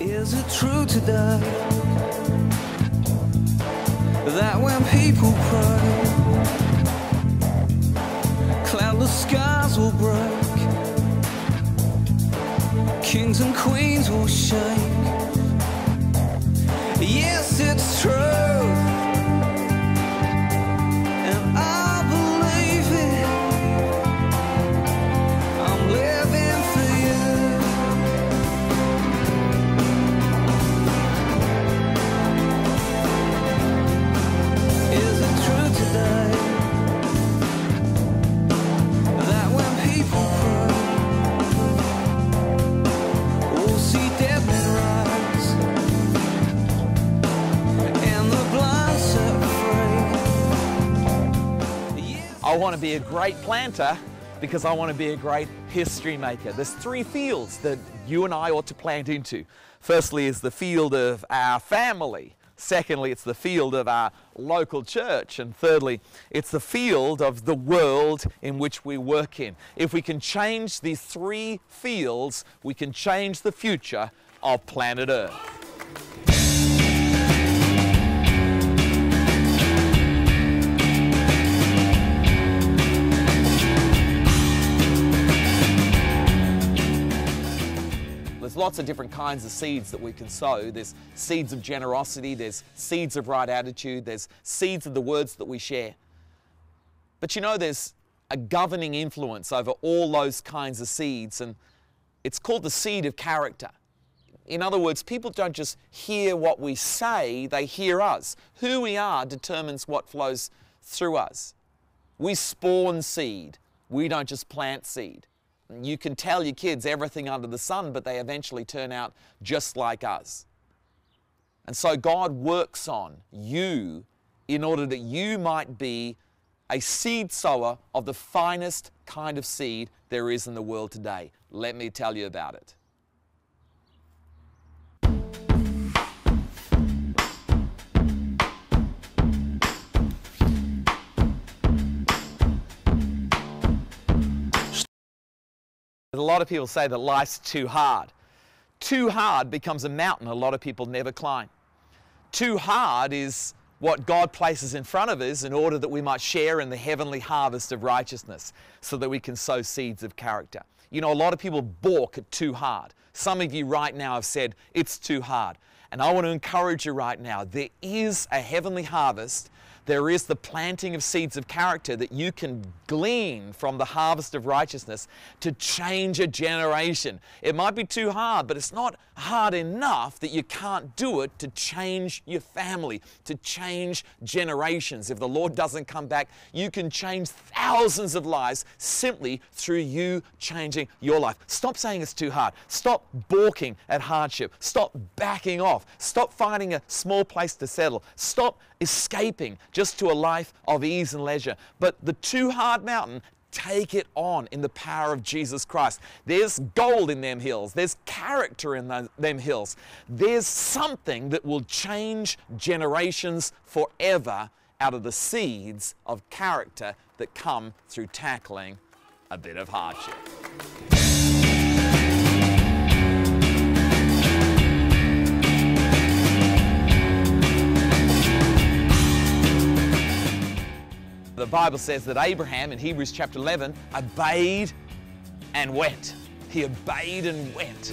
Is it true today that when people pray, cloudless skies will break, kings and queens will shake? Yes, it's true, and I believe it. I'm living for you. Is it true today that when people pray, we'll see dead men rise and the blind set free? Yes. I want to be a great planter because I want to be a great history maker. There's three fields that you and I ought to plant into. Firstly is the field of our family. Secondly, it's the field of our local church. And thirdly, it's the field of the world in which we work in. If we can change these three fields, we can change the future of planet Earth. There's lots of different kinds of seeds that we can sow. There's seeds of generosity, there's seeds of right attitude, there's seeds of the words that we share. But you know, there's a governing influence over all those kinds of seeds, and it's called the seed of character. In other words, people don't just hear what we say, they hear us. Who we are determines what flows through us. We spawn seed, we don't just plant seed. You can tell your kids everything under the sun, but they eventually turn out just like us. And so God works on you in order that you might be a seed sower of the finest kind of seed there is in the world today. Let me tell you about it. A lot of people say that life's too hard. Too hard becomes a mountain a lot of people never climb. Too hard is what God places in front of us in order that we might share in the heavenly harvest of righteousness so that we can sow seeds of character. You know, a lot of people balk at too hard. Some of you right now have said, it's too hard. And I want to encourage you right now, there is a heavenly harvest. There is the planting of seeds of character that you can glean from the harvest of righteousness to change a generation. It might be too hard, but it's not hard enough that you can't do it to change your family, to change generations. If the Lord doesn't come back, you can change thousands of lives simply through you changing your life. Stop saying it's too hard. Stop balking at hardship. Stop backing off. Stop finding a small place to settle. Stop escaping just to a life of ease and leisure. But the too hard mountain, take it on in the power of Jesus Christ. There's gold in them hills. There's character in them hills. There's something that will change generations forever out of the seeds of character that come through tackling a bit of hardship. The Bible says that Abraham, in Hebrews chapter 11, obeyed and went. He obeyed and went.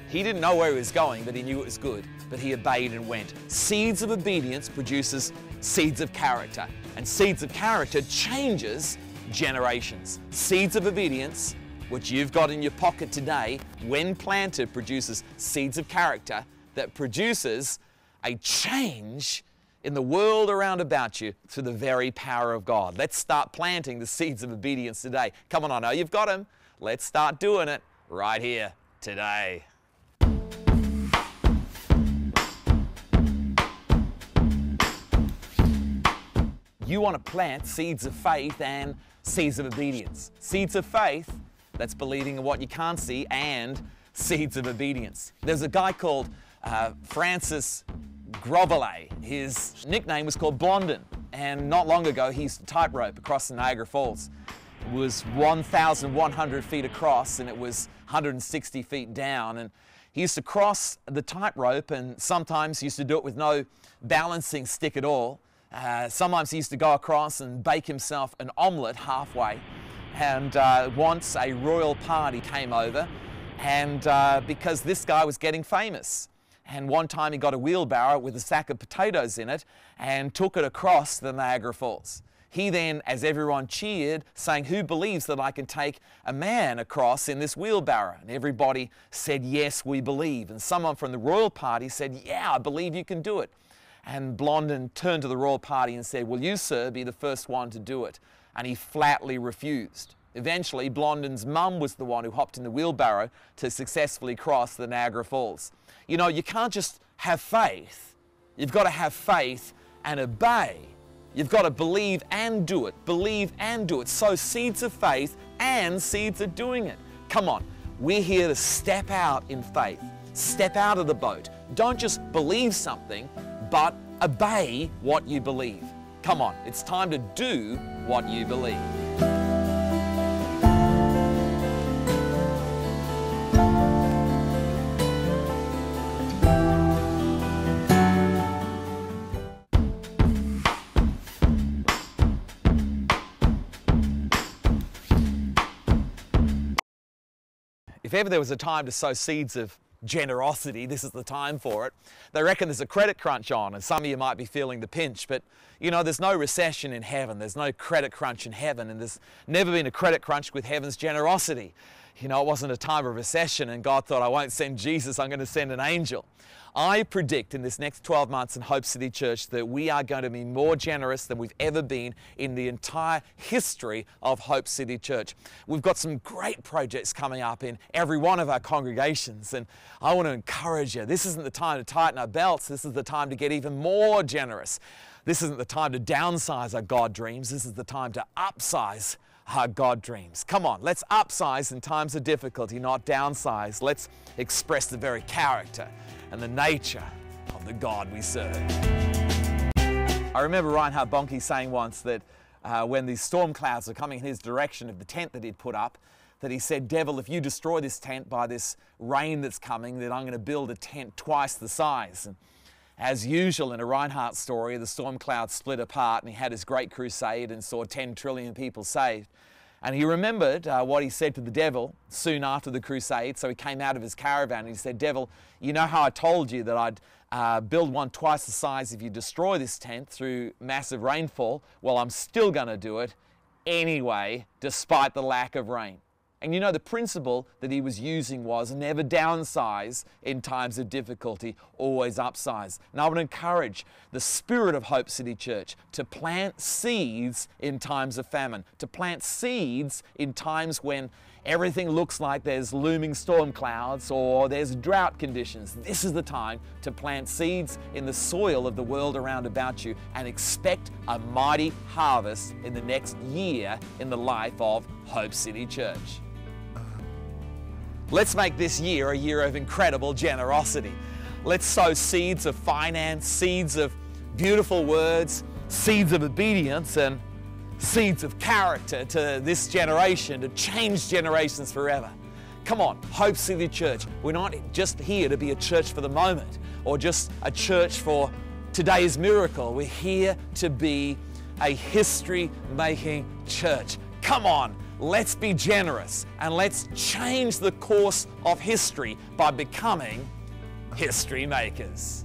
He didn't know where he was going, but he knew it was good. But he obeyed and went. Seeds of obedience produces seeds of character. And seeds of character changes generations. Seeds of obedience, which you've got in your pocket today, when planted, produces seeds of character that produces a change in the world around about you through the very power of God. Let's start planting the seeds of obedience today. Come on, I know you've got them. Let's start doing it right here today. You want to plant seeds of faith and seeds of obedience. Seeds of faith, that's believing in what you can't see, and seeds of obedience. There's a guy called Francis Grovelet. His nickname was called Blondin, and not long ago he used to tightrope across the Niagara Falls. was 1,100 feet across and it was 160 feet down. And he used to cross the tightrope, and sometimes he used to do it with no balancing stick at all. Sometimes he used to go across and bake himself an omelette halfway. And once a royal party came over, and because this guy was getting famous. And one time he got a wheelbarrow with a sack of potatoes in it and took it across the Niagara Falls. He then, as everyone cheered, saying, "Who believes that I can take a man across in this wheelbarrow?" And everybody said, "Yes, we believe." And someone from the royal party said, "Yeah, I believe you can do it." And Blondin turned to the royal party and said, "Will you, sir, be the first one to do it?" And he flatly refused. Eventually, Blondin's mum was the one who hopped in the wheelbarrow to successfully cross the Niagara Falls. You know, you can't just have faith. You've got to have faith and obey. You've got to believe and do it. Believe and do it. Sow seeds of faith and seeds of doing it. Come on, we're here to step out in faith. Step out of the boat. Don't just believe something, but obey what you believe. Come on, it's time to do what you believe. If ever there was a time to sow seeds of generosity, this is the time for it. They reckon there's a credit crunch on, and some of you might be feeling the pinch, but you know, there's no recession in heaven. There's no credit crunch in heaven, and there's never been a credit crunch with heaven's generosity. You know, it wasn't a time of recession and God thought, I won't send Jesus, I'm going to send an angel. I predict in this next 12 months in Hope City Church that we are going to be more generous than we've ever been in the entire history of Hope City Church. We've got some great projects coming up in every one of our congregations, and I want to encourage you. This isn't the time to tighten our belts. This is the time to get even more generous. This isn't the time to downsize our God dreams. This is the time to upsize our God dreams. Come on, let's upsize in times of difficulty, not downsize. Let's express the very character and the nature of the God we serve. I remember Reinhard Bonnke saying once that when these storm clouds are coming in his direction of the tent that he'd put up, that he said, "Devil, if you destroy this tent by this rain that's coming, then I'm going to build a tent twice the size." And as usual in a Reinhardt story, the storm clouds split apart and he had his great crusade and saw 10 trillion people saved. And he remembered what he said to the devil soon after the crusade, so he came out of his caravan and he said, "Devil, you know how I told you that I'd build one twice the size if you destroy this tent through massive rainfall? Well, I'm still going to do it anyway, despite the lack of rain." And you know, the principle that he was using was never downsize in times of difficulty, always upsize. And I would encourage the spirit of Hope City Church to plant seeds in times of famine, to plant seeds in times when everything looks like there's looming storm clouds or there's drought conditions. This is the time to plant seeds in the soil of the world around about you and expect a mighty harvest in the next year in the life of Hope City Church. Let's make this year a year of incredible generosity. Let's sow seeds of finance, seeds of beautiful words, seeds of obedience, and seeds of character to this generation, to change generations forever. Come on, Hope City Church. We're not just here to be a church for the moment or just a church for today's miracle. We're here to be a history-making church. Come on. Let's be generous and let's change the course of history by becoming history makers.